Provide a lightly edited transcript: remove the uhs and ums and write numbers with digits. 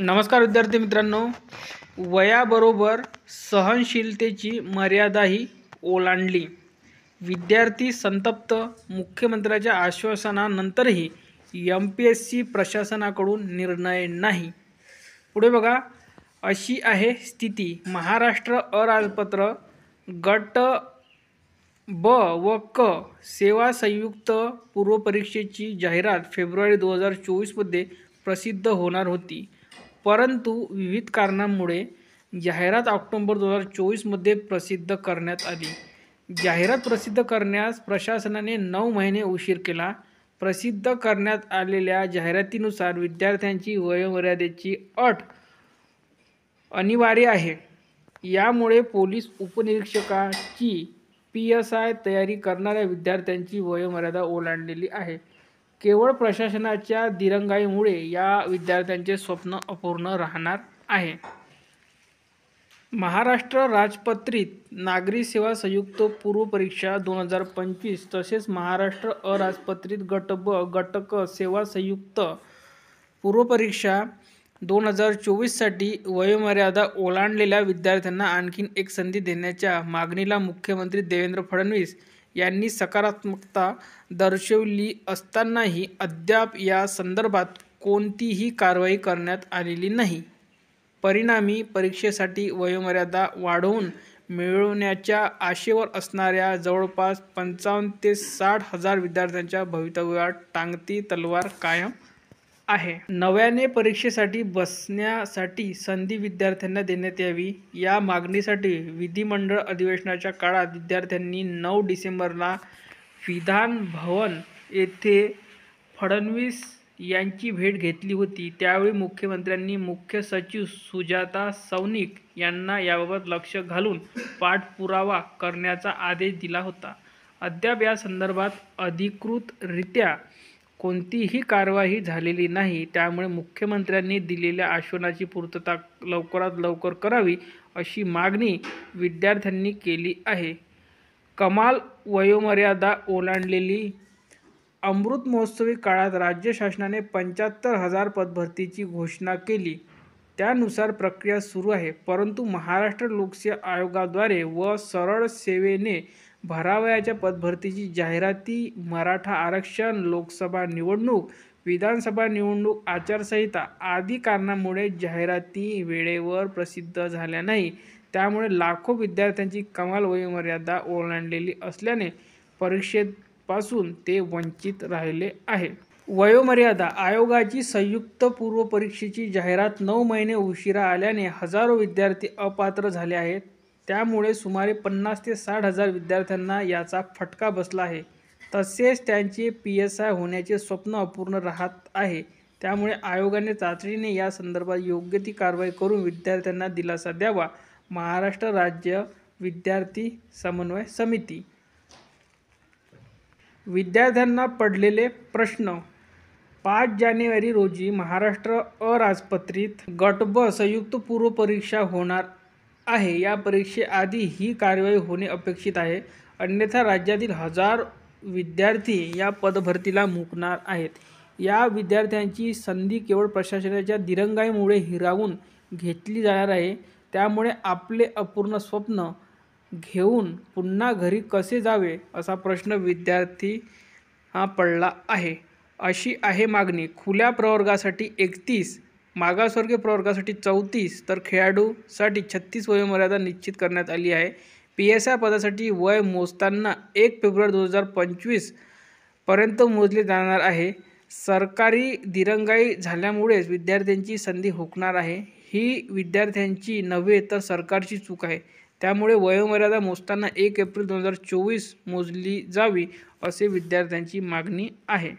नमस्कार विद्यार्थी मित्रांनो, वयाबरोबर सहनशीलतेची मर्यादाही ओलांडली. विद्यार्थी संतप्त. मुख्यमंत्र्यांच्या आश्वासनानंतरही MPSC प्रशासनाकडून निर्णय नाही. पुढे बघा, अशी आहे स्थिती. महाराष्ट्र अराजपत्र गट ब व क सेवा संयुक्त पूर्वपरीक्षेची जाहिरात फेब्रुवारी 2024 मध्ये प्रसिद्ध होणार होती, परंतु विविध कारणांमुळे जाहिरात ऑक्टोबर 2024 मध्ये प्रसिद्ध करण्यात आली. जाहिरात प्रसिद्ध करण्यास प्रशासनाने 9 महिने उशीर केला. प्रसिद्ध करण्यात आलेल्या जाहिरातीनुसार विद्यार्थ्यांची वयोमर्यादेची अट अनिवार्य आहे. यामुळे पोलीस उपनिरीक्षकाची PSI तयारी करणाऱ्या विद्यार्थ्यांची वयोमर्यादा ओलांडलेली आहे. केवळ प्रशासनाच्या दिरंगाईमुळे या विद्यार्थ्यांचे स्वप्न अपूर्ण राहणार आहे. महाराष्ट्र राजपत्रित नागरी सेवा संयुक्त पूर्वपरीक्षा 2025 तसेच महाराष्ट्र अराजपत्रित गट ब गट क सेवा संयुक्त पूर्वपरीक्षा 2024 साठी वयोमर्यादा ओलांडलेल्या विद्यार्थ्यांना आणखी एक संधी देण्याच्या मागणीला मुख्यमंत्री देवेंद्र फडणवीस यांनी सकारात्मकता दर्शवली असतानाही अद्याप या संदर्भात कोणतीही कारवाई करण्यात आलेली नाही. परिणामी परीक्षेसाठी वयोमर्यादा वाढवून मिळवण्याच्या आशेवर असणाऱ्या जवळपास 55 ते 60 हजार विद्यार्थ्यांच्या भवितव्यावर टांगती तलवार कायम आहे. नव्याने परीक्षेसाठी बसण्यासाठी संधी विद्यार्थ्यांना देण्यात यावी, या मागणीसाठी विधिमंडळ अधिवेशनाच्या काळात विद्यार्थ्यांनी 9 डिसेंबरला विधान भवन येथे फडणवीस यांची भेट घेतली होती. त्यावेळी मुख्यमंत्र्यांनी मुख्य सचिव सुजाता सौनिक यांना याबाबत लक्ष घालून पाठपुरावा करण्याचा आदेश दिला होता. अद्याप या संदर्भात अधिकृतरित्या कोणतीही कारवाई झालेली नाही. त्यामुळे मुख्यमंत्र्यांनी दिलेल्या आश्वासनाची पूर्तता लवकरात लवकर करावी, अशी मागणी विद्यार्थ्यांनी केली आहे. कमाल वयोमर्यादा ओलांडलेली. अमृत महोत्सवी काळात राज्य शासनाने 75,000 पदभरतीची घोषणा केली. त्यानुसार प्रक्रिया सुरू आहे. परंतु महाराष्ट्र लोकसेवा आयोगाद्वारे व सरळ सेवेने भरावयाच्या पदभरतीची जाहिराती, मराठा आरक्षण, लोकसभा निवडणूक, विधानसभा निवडणूक आचारसंहिता आदी कारणांमुळे जाहिराती वेळेवर प्रसिद्ध झाल्या नाही. त्यामुळे लाखो विद्यार्थ्यांची कमाल वयोमर्यादा ओलांडलेली असल्याने परीक्षेपासून ते वंचित राहिले आहे. वयोमर्यादा आयोगाची संयुक्त पूर्वपरीक्षेची जाहिरात 9 महिने उशिरा आल्याने हजारो विद्यार्थी अपात्र झाले आहेत. त्यामुळे सुमारे 50 ते 60 हजार विद्यार्थ्यांना याचा फटका बसला आहे. तसेच त्यांचे PSI होण्याचे स्वप्न अपूर्ण राहत आहे. त्यामुळे आयोगाने तातडीने या संदर्भात योग्य ती कारवाई करून विद्यार्थ्यांना दिलासा द्यावा. महाराष्ट्र राज्य विद्यार्थी समन्वय समिती. विद्यार्थ्यांना पडलेले प्रश्न. 5 जानेवारी रोजी महाराष्ट्र अराजपत्रित गट ब संयुक्त पूर्वपरीक्षा होणार आहे. या परीक्षेआधी ही कारवाई होणे अपेक्षित आहे. अन्यथा राज्यातील हजार विद्यार्थी या पदभरतीला मुकणार आहेत. या विद्यार्थ्यांची संधी केवळ प्रशासनाच्या दिरंगाईमुळे हिरावून घेतली जाणार आहे. त्यामुळे आपले अपूर्ण स्वप्न घेऊन पुन्हा घरी कसे जावे, असा प्रश्न विद्यार्थी पडला आहे. अशी आहे मागणी. खुल्या प्रवर्गासाठी 31, मागासवर्गीय प्रवर्गासाठी 34 तर खेळाडूसाठी 36 वयोमर्यादा निश्चित करण्यात आली आहे. PSI पदासाठी वय मोजताना 1 फेब्रुवारी 2025 पर्यंत मोजले जाणार आहे. सरकारी दिरंगाई झाल्यामुळेच विद्यार्थ्यांची संधी हुकणार आहे. ही विद्यार्थ्यांची नव्हे तर सरकारची चूक आहे. त्यामुळे वयोमर्यादा मोजताना 1 एप्रिल 2024 मोजली जावी, असे विद्यार्थ्यांची मागणी आहे.